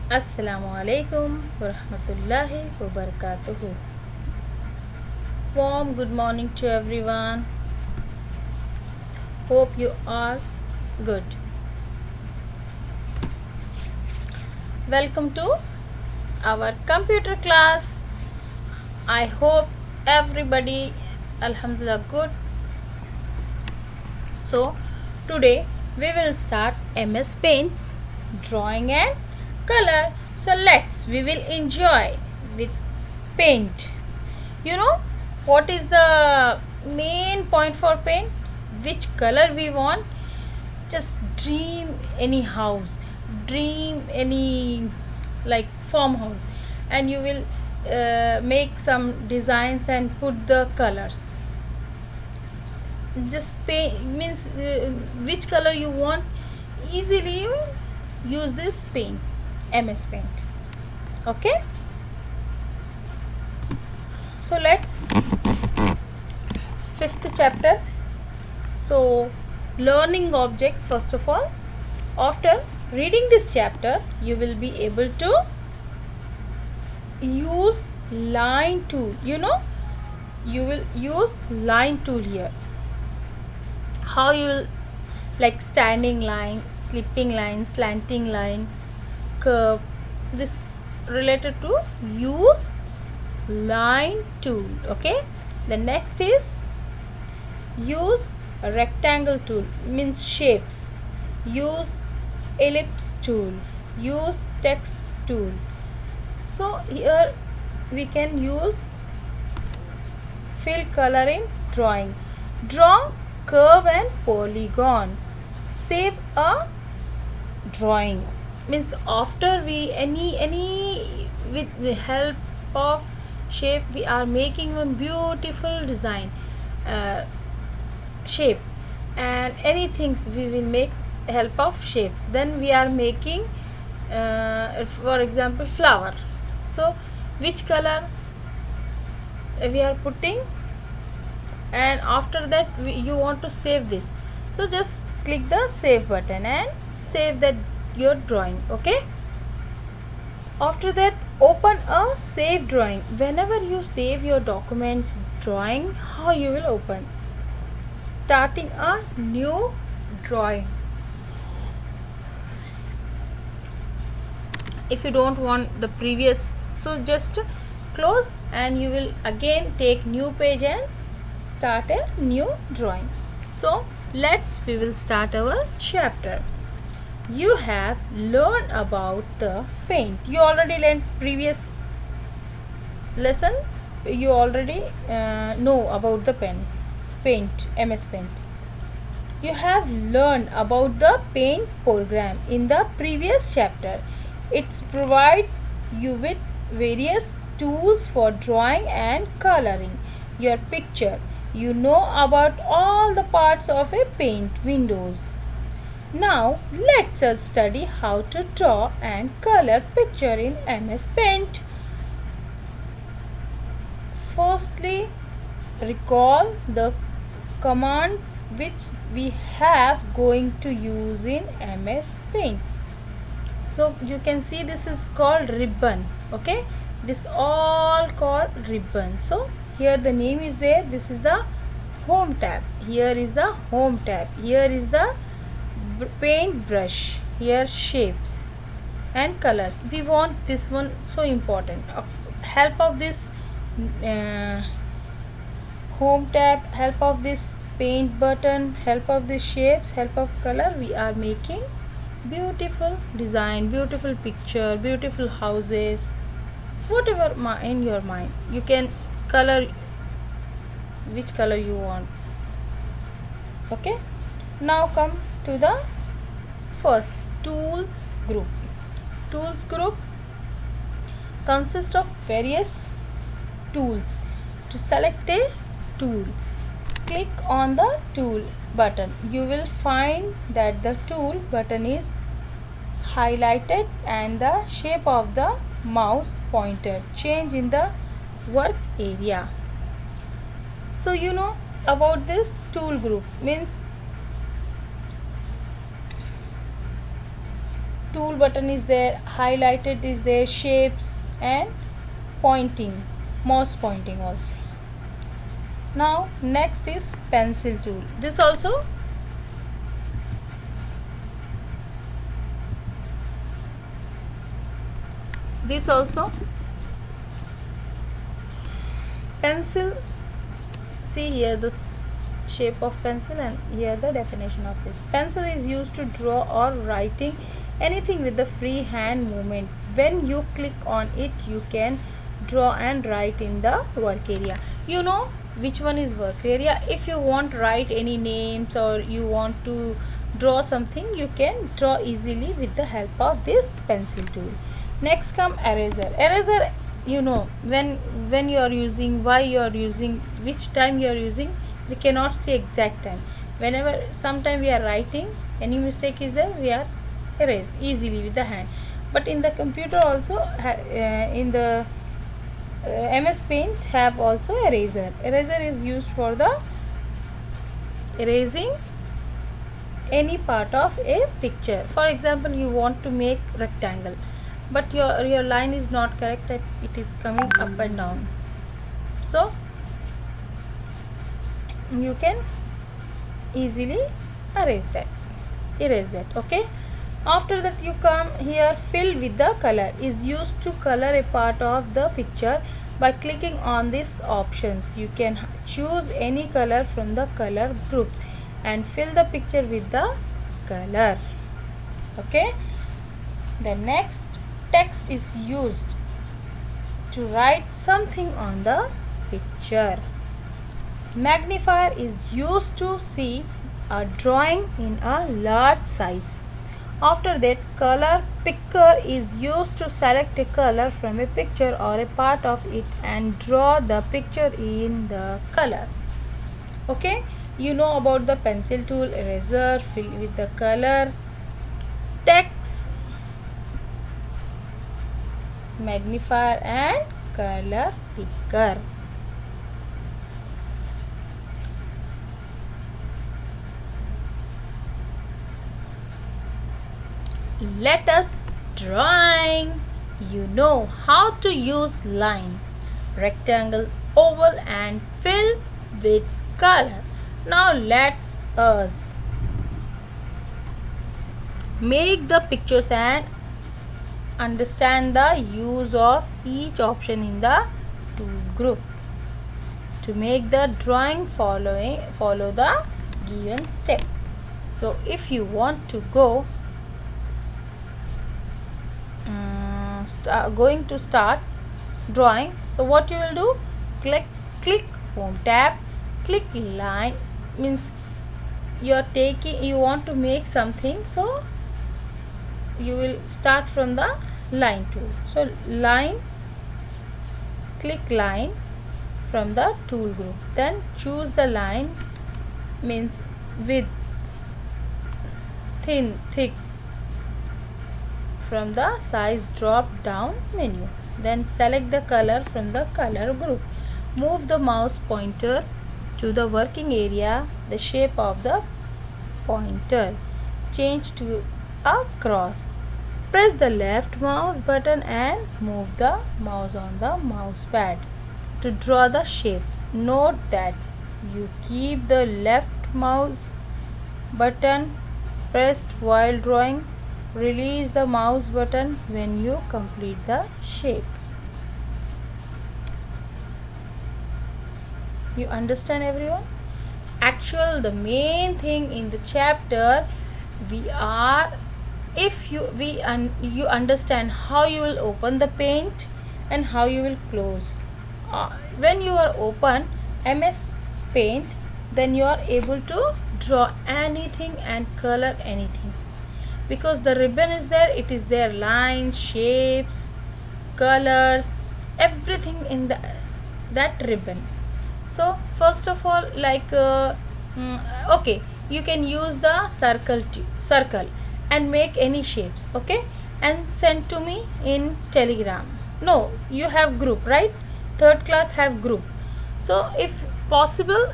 Assalamu alaikum warahmatullahi wabarakatuh. Warm good morning to everyone. Hope you are good. Welcome to our computer class. I hope everybody alhamdulillah good. So today we will start MS Paint, drawing and color. So we will enjoy with paint. You know what is the main point for paint? Which color we want? Just dream any house, dream any like farmhouse, and you will make some designs and put the colors. Just paint means which color you want, easily you use this paint, MS Paint. Okay, so let's fifth chapter. So learning object, first of all, after reading this chapter you will be able to use line tool. You will use line tool here. How you will, like standing line, slipping line, slanting line, curve, this related to use line tool. Okay, the next is use a rectangle tool, means shapes. Use ellipse tool, use text tool. So here we can use fill color in drawing. Draw curve and polygon. Save a drawing, means after we any with the help of shape we are making one beautiful design, shape, and anything we will make help of shapes. Then we are making for example flower. So which color we are putting, and after that you want to save this, so just click the save button and save that your drawing. Okay, after that open a save drawing. Whenever you save your documents drawing, how you will open? Starting a new drawing. If you don't want the previous, so just close and you will again take new page and start a new drawing. So we will start our chapter. You have learned about the paint. You already learned previous lesson. You already know about the paint, MS Paint. You have learned about the paint program in the previous chapter. It provides you with various tools for drawing and coloring your picture. You know about all the parts of a paint windows. Now let's us study how to draw and color picture in MS Paint. Firstly, recall the commands which we have going to use in MS Paint. So you can see this is called ribbon. Okay, this all called ribbon. So here the name is there. This is the home tab. Here is the home tab. Here is the paint brush. Here shapes and colors. We want this one, so important. Help of this home tab, help of this paint button, help of the shapes, help of color, we are making beautiful design, beautiful picture, beautiful houses, whatever in your mind. You can color which color you want. Okay, now come to the first tools group. Tools group consists of various tools. To select a tool, click on the tool button. You will find that the tool button is highlighted and the shape of the mouse pointer change in the work area. So you know about this tool group, means tool button is there, highlighted is there, shapes and pointing, mouse pointing also. Now next is pencil tool. This also pencil. See here the shape of pencil and here the definition of this. Pencil is used to draw or writing anything with the free hand movement. When you click on it, you can draw and write in the work area. You know which one is work area. If you want to write any names or you want to draw something, you can draw easily with the help of this pencil tool. Next come eraser. Eraser, you know when you are using, why you are using, which time you are using, we cannot say exact time. Whenever sometime we are writing, any mistake is there, we are erase easily with the hand. But in the computer also, in the MS Paint have also eraser. Eraser is used for the erasing any part of a picture. For example, you want to make rectangle, but your line is not correct, it is coming up and down, so you can easily erase that. Okay, after that you come here. Fill with the color is used to color a part of the picture. By clicking on these options, you can choose any color from the color group and fill the picture with the color. Okay, the next, text is used to write something on the picture. Magnifier is used to see a drawing in a large size. After that, color picker is used to select a color from a picture or a part of it and draw the picture in the color. Okay, you know about the pencil tool, eraser, fill with the color, text, magnifier and color picker. Let us drawing. You know how to use line, rectangle, oval and fill with color. Now let's us make the pictures and understand the use of each option in the tool group. To make the drawing, follow the given step. So if you want to go going to start drawing, so what you will do, click home tab, click line, means you want to make something, so you will start from the line tool. So line, click line from the tool group, then choose the line, means width, thin, thick, from the size drop down menu. Then select the color from the color group. Move the mouse pointer to the working area, the shape of the pointer change to a cross. Press the left mouse button and move the mouse on the mouse pad to draw the shapes. Note that you keep the left mouse button pressed while drawing. Release the mouse button when you complete the shape. You understand, everyone? The main thing in the chapter, you understand how you will open the paint and how you will close. When you are open MS Paint, then you are able to draw anything and color anything, because the ribbon is there, it is there, lines, shapes, colors, everything in that ribbon. So first of all, like okay, you can use the circle and make any shapes, okay, and send to me in Telegram. No, you have group, right? Third class have group. So if possible,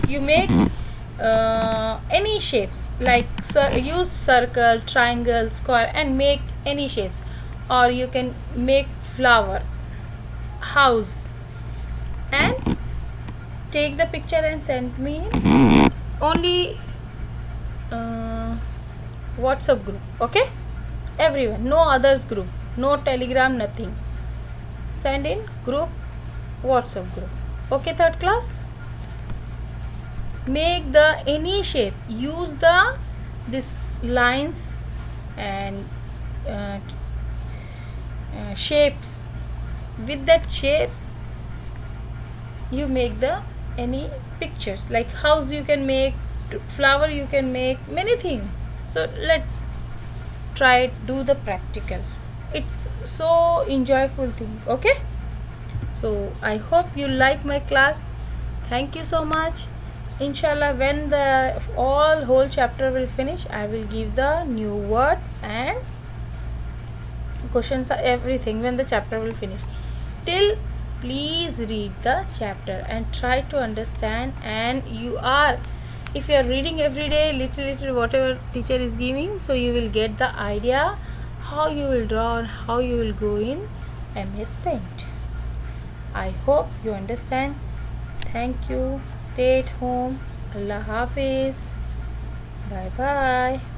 you make any shapes. like use circle, triangle, square and make any shapes, or you can make flower, house, and take the picture and send me only WhatsApp group. Okay, everyone, no others group, no Telegram, nothing. Send in group, WhatsApp group. Okay, third class, make the any shape, use the this lines and uh, shapes. With that shapes you make the any pictures, like house you can make, flower you can make, many things. So let's try it, do the practical. It's so enjoyable thing. Okay, so I hope you like my class. Thank you so much. Inshallah, when the all whole chapter will finish, I will give the new words and questions, everything when the chapter will finish. Till, please read the chapter and try to understand. And you are, if you are reading every day little whatever teacher is giving, so you will get the idea how you will draw and how you will go in MS Paint. I hope you understand. Thank you. Stay at home. Allah Hafiz. Bye bye.